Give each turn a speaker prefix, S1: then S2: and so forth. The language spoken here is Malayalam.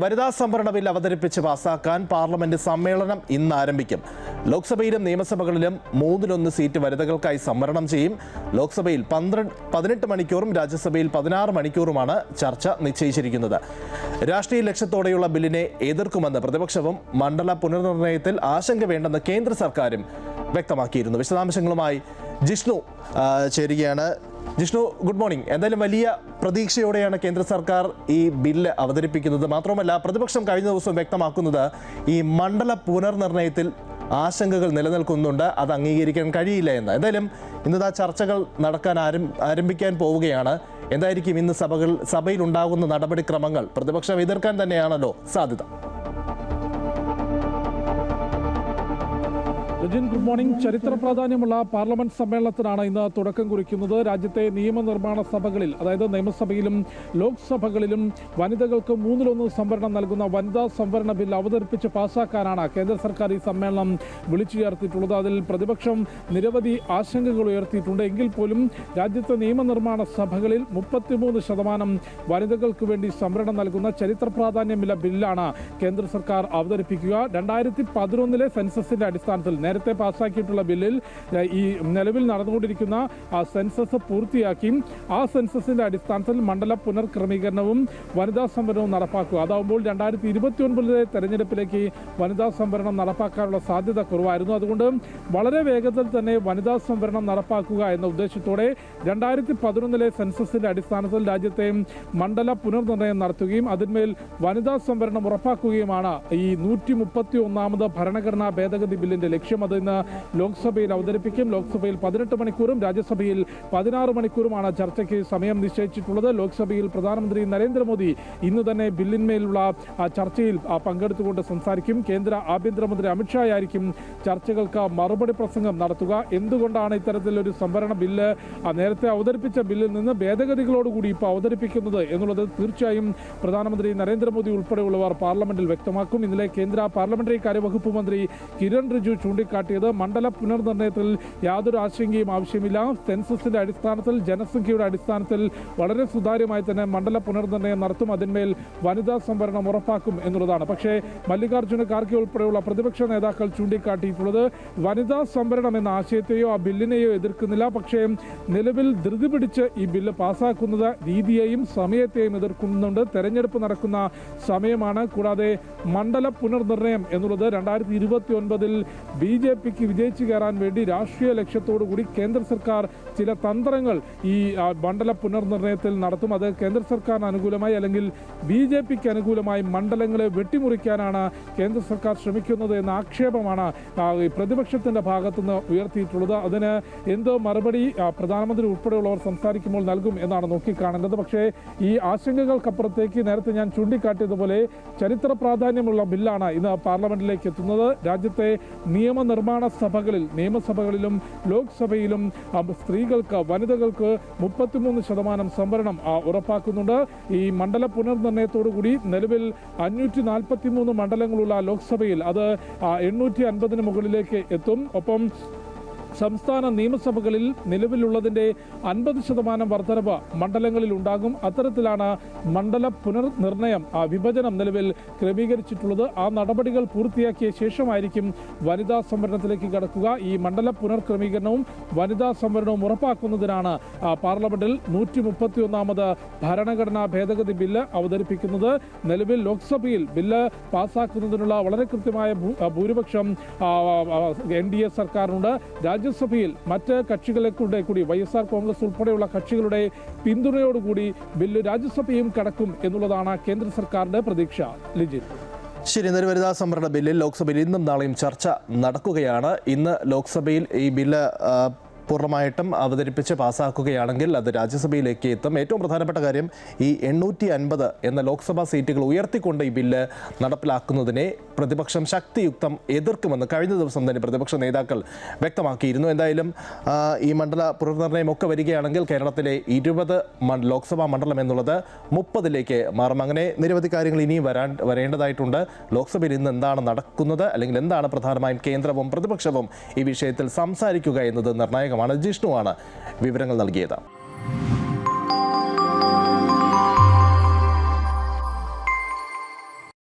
S1: വനിതാ സംവരണ ബിൽ അവതരിപ്പിച്ച് പാസാക്കാൻ പാർലമെന്റ് സമ്മേളനം ഇന്ന് ആരംഭിക്കും. ലോക്സഭയിലും നിയമസഭകളിലും 1/3 സീറ്റ് വനിതകൾക്കായി സംവരണം ചെയ്യും. ലോക്സഭയിൽ 18 മണിക്കൂറും രാജ്യസഭയിൽ 16 മണിക്കൂറുമാണ് ചർച്ച നിശ്ചയിച്ചിരിക്കുന്നത്. രാഷ്ട്രീയ ലക്ഷ്യത്തോടെയുള്ള ബില്ലിനെ എതിർക്കുമെന്ന് പ്രതിപക്ഷവും മണ്ഡല പുനർനിർണയത്തിൽ ആശങ്ക വേണ്ടെന്ന് കേന്ദ്ര സർക്കാരും വ്യക്തമാക്കിയിരുന്നു. വിശദാംശങ്ങളുമായി ജിഷ്ണു ചേരുകയാണ്. Jishnu, good morning. എന്തായാലും വലിയ പ്രതീക്ഷയോടെയാണ് കേന്ദ്ര സർക്കാർ ഈ ബില്ല് അവതരിപ്പിക്കുന്നത്. മാത്രമല്ല, പ്രതിപക്ഷം കഴിഞ്ഞ ദിവസം വ്യക്തമാക്കുന്നത് ഈ മണ്ഡല പുനർനിർണയത്തിൽ ആശങ്കകൾ നിലനിൽക്കുന്നുണ്ട്, അത് അംഗീകരിക്കാൻ കഴിയില്ല എന്ന്. എന്തായാലും ഇന്ന് ചർച്ചകൾ നടക്കാൻ ആരംഭിക്കാൻ പോവുകയാണ്. എന്തായിരിക്കും ഇന്ന് സഭയിൽ ഉണ്ടാകുന്ന നടപടിക്രമങ്ങൾ? പ്രതിപക്ഷം എതിർക്കാൻ തന്നെയാണല്ലോ സാധ്യത.
S2: Good morning. ചരിത്ര പ്രാധാന്യമുള്ള പാർലമെന്റ് സമ്മേളനത്തിനാണ് ഇന്ന് തുടക്കം കുറിക്കുന്നത്. രാജ്യത്തെ നിയമനിർമ്മാണ സഭകളിൽ, അതായത് നിയമസഭയിലും ലോക്സഭകളിലും വനിതകൾക്ക് 1/3 സംവരണം നൽകുന്ന വനിതാ സംവരണ ബിൽ അവതരിപ്പിച്ച് പാസാക്കാനാണ് കേന്ദ്ര സർക്കാർ ഈ സമ്മേളനം വിളിച്ചു ചേർത്തിട്ടുള്ളത്. അതിൽ പ്രതിപക്ഷം നിരവധി ആശങ്കകൾ ഉയർത്തിയിട്ടുണ്ട്. എങ്കിൽ പോലും രാജ്യത്തെ നിയമനിർമ്മാണ സഭകളിൽ 33% വനിതകൾക്ക് വേണ്ടി സംവരണം നൽകുന്ന ചരിത്ര പ്രാധാന്യമുള്ള ബില്ലാണ് കേന്ദ്ര സർക്കാർ അവതരിപ്പിക്കുക. 2011 സെൻസസിന്റെ അടിസ്ഥാനത്തിൽ നേരത്തെ പാസ്സാക്കിയിട്ടുള്ള ബില്ലിൽ ഈ നിലവിൽ നടന്നുകൊണ്ടിരിക്കുന്ന സെൻസസ് പൂർത്തിയാക്കി ആ സെൻസസിന്റെ അടിസ്ഥാനത്തിൽ മണ്ഡല പുനർക്രമീകരണവും വനിതാ സംവരണവും നടപ്പാക്കുക. അതാവുമ്പോൾ 2029 തെരഞ്ഞെടുപ്പിലേക്ക് വനിതാ സംവരണം നടപ്പാക്കാനുള്ള സാധ്യത കുറവായിരുന്നു. അതുകൊണ്ട് വളരെ വേഗത്തിൽ തന്നെ വനിതാ സംവരണം നടപ്പാക്കുക എന്ന ഉദ്ദേശത്തോടെ 2011 സെൻസസിന്റെ അടിസ്ഥാനത്തിൽ രാജ്യത്തെ മണ്ഡല പുനർനിർണയം നടത്തുകയും അതിന്മേൽ വനിതാ സംവരണം ഉറപ്പാക്കുകയുമാണ് ഈ 131ാമത് ഭരണഘടനാ ഭേദഗതി ബില്ലിന്റെ ലക്ഷ്യം. അത് ഇന്ന് ലോക്സഭയിൽ അവതരിപ്പിക്കും. ലോക്സഭയിൽ 18 മണിക്കൂറും രാജ്യസഭയിൽ 16 മണിക്കൂറുമാണ് ചർച്ചയ്ക്ക് സമയം നിശ്ചയിച്ചിട്ടുള്ളത്. ലോക്സഭയിൽ പ്രധാനമന്ത്രി നരേന്ദ്രമോദി ഇന്ന് തന്നെ ബില്ലിന്മേലുള്ള ചർച്ചയിൽ പങ്കെടുത്തുകൊണ്ട് സംസാരിക്കും. കേന്ദ്ര ആഭ്യന്തരമന്ത്രി അമിത്ഷാ ആയിരിക്കും ചർച്ചകൾക്ക് മറുപടി പ്രസംഗം നടത്തുക. എന്തുകൊണ്ടാണ് ഇത്തരത്തിലൊരു സംവരണ ബില്ല് നേരത്തെ അവതരിപ്പിച്ച ബില്ലിൽ നിന്ന് ഭേദഗതികളോടുകൂടി ഇപ്പോൾ അവതരിപ്പിക്കുന്നത് എന്നുള്ളത് തീർച്ചയായും പ്രധാനമന്ത്രി നരേന്ദ്രമോദി ഉൾപ്പെടെയുള്ളവർ പാർലമെന്റിൽ വ്യക്തമാക്കും. ഇന്നലെ കേന്ദ്ര പാർലമെന്ററി കാര്യവകുപ്പ് മന്ത്രി കിരൺ റിജിജു ചൂണ്ടിക്കാട്ടിയത് മണ്ഡല പുനർനിർണയത്തിൽ യാതൊരു ആശങ്കയും ആവശ്യമില്ല. സെൻസസിന്റെ അടിസ്ഥാനത്തിൽ, ജനസംഖ്യയുടെ അടിസ്ഥാനത്തിൽ വളരെ സുതാര്യമായി തന്നെ മണ്ഡല പുനർനിർണയം നടത്തും. അതിന്മേൽ വനിതാ സംവരണം ഉറപ്പാക്കും എന്നുള്ളതാണ്. പക്ഷേ മല്ലികാർജ്ജുന ഖാർഗെ ഉൾപ്പെടെയുള്ള പ്രതിപക്ഷ നേതാക്കൾ ചൂണ്ടിക്കാട്ടിയിട്ടുള്ളത് വനിതാ സംവരണം എന്ന ആശയത്തെയോ ആ ബില്ലിനെയോ എതിർക്കുന്നില്ല. പക്ഷേ നിലവിൽ ധൃതി പിടിച്ച് ഈ ബില്ല് പാസ്സാക്കുന്നത് രീതിയെയും സമയത്തെയും എതിർക്കുന്നുണ്ട്. തെരഞ്ഞെടുപ്പ് നടക്കുന്ന സമയമാണ്. കൂടാതെ മണ്ഡല പുനർനിർണയം എന്നുള്ളത് 2029 BJPക്ക് വിജയിച്ചു കയറാൻ വേണ്ടി രാഷ്ട്രീയ ലക്ഷ്യത്തോടു കൂടി കേന്ദ്ര സർക്കാർ ചില തന്ത്രങ്ങൾ ഈ മണ്ഡല പുനർനിർണയത്തിൽ നടത്തും. അത് കേന്ദ്ര സർക്കാരിന് അനുകൂലമായി അല്ലെങ്കിൽ BJPക്ക് അനുകൂലമായി മണ്ഡലങ്ങളെ വെട്ടിമുറിക്കാനാണ് കേന്ദ്ര സർക്കാർ ശ്രമിക്കുന്നത് എന്ന ആക്ഷേപമാണ് പ്രതിപക്ഷത്തിന്റെ ഭാഗത്തുനിന്ന് ഉയർത്തിയിട്ടുള്ളത്. അതിന് എന്തോ മറുപടി പ്രധാനമന്ത്രി ഉൾപ്പെടെയുള്ളവർ സംസാരിക്കുമ്പോൾ നൽകും എന്നാണ് നോക്കിക്കാണേണ്ടത്. പക്ഷേ ഈ ആശങ്കകൾക്കപ്പുറത്തേക്ക് നേരത്തെ ഞാൻ ചൂണ്ടിക്കാട്ടിയതുപോലെ ചരിത്ര പ്രാധാന്യമുള്ള ബില്ലാണ് ഇന്ന് പാർലമെന്റിലേക്ക് എത്തുന്നത്. രാജ്യത്തെ നിയമനിർമ്മാണ സഭകളിൽ, നിയമസഭകളിലും ലോക്സഭയിലും സ്ത്രീകൾക്ക്, വനിതകൾക്ക് 33% സംവരണം ഉറപ്പാക്കുന്നുണ്ട്. ഈ മണ്ഡല പുനർനിർണയത്തോടുകൂടി നിലവിൽ 543 മണ്ഡലങ്ങളുള്ള ലോക്സഭയിൽ അത് 850 മുകളിലേക്ക് എത്തും. ഒപ്പം സംസ്ഥാന നിയമസഭകളിൽ നിലവിലുള്ളതിൻ്റെ 50% വർധനവ് മണ്ഡലങ്ങളിൽ ഉണ്ടാകും. അത്തരത്തിലാണ് മണ്ഡല പുനർനിർണയം വിഭജനം നിലവിൽ ക്രമീകരിച്ചിട്ടുള്ളത്. ആ നടപടികൾ പൂർത്തിയാക്കിയ ശേഷമായിരിക്കും വനിതാ സംവരണത്തിലേക്ക് കടക്കുക. ഈ മണ്ഡല പുനർക്രമീകരണവും വനിതാ സംവരണവും ഉറപ്പാക്കുന്നതിനാണ് പാർലമെന്റിൽ 131ാമത് ഭരണഘടനാ ഭേദഗതി ബില്ല് അവതരിപ്പിക്കുന്നത്. നിലവിൽ ലോക്സഭയിൽ ബില്ല് പാസ്സാക്കുന്നതിനുള്ള വളരെ കൃത്യമായ ഭൂരിപക്ഷം NDA സർക്കാരിനുണ്ട്. രാജ്യസഭയിൽ മറ്റ് കക്ഷികളെ കൂടി YSR കോൺഗ്രസ് ഉൾപ്പെടെയുള്ള കക്ഷികളുടെ പിന്തുണയോടുകൂടി ബില്ല് രാജ്യസഭയും കടക്കും എന്നുള്ളതാണ് കേന്ദ്ര സർക്കാരിന്റെ പ്രതീക്ഷ. ലിജിത്ത്.
S1: ശരി, വനിതാ സംവരണ ബില്ലിൽ ലോക്സഭയിൽ ഇന്നും നാളെയും ചർച്ച നടക്കുകയാണ്. ഇന്ന് ലോക്സഭയിൽ ഈ ബില്ല് പൂർണ്ണമായിട്ടും അവതരിപ്പിച്ച് പാസ്സാക്കുകയാണെങ്കിൽ അത് രാജ്യസഭയിലേക്ക് എത്തും. ഏറ്റവും പ്രധാനപ്പെട്ട കാര്യം ഈ 850 എന്ന ലോക്സഭാ സീറ്റുകൾ ഉയർത്തിക്കൊണ്ട് ഈ ബില്ല് നടപ്പിലാക്കുന്നതിനെ പ്രതിപക്ഷം ശക്തിയുക്തം എതിർക്കുമെന്ന് കഴിഞ്ഞ ദിവസം തന്നെ പ്രതിപക്ഷ നേതാക്കൾ വ്യക്തമാക്കിയിരുന്നു. എന്തായാലും ഈ മണ്ഡല പുനർനിർണയമൊക്കെ വരികയാണെങ്കിൽ കേരളത്തിലെ 20 ലോക്സഭാ മണ്ഡലം എന്നുള്ളത് 30ലേക്ക് മാറും. അങ്ങനെ നിരവധി കാര്യങ്ങൾ ഇനിയും വരേണ്ടതായിട്ടുണ്ട്. ലോക്സഭയിൽ ഇന്ന് എന്താണ് നടക്കുന്നത്, അല്ലെങ്കിൽ എന്താണ് പ്രധാനമായും കേന്ദ്രവും പ്രതിപക്ഷവും ഈ വിഷയത്തിൽ സംസാരിക്കുക എന്നത് നിർണായകമാണ്. ജിഷ്ണുവാണ് വിവരങ്ങൾ നൽകിയത്.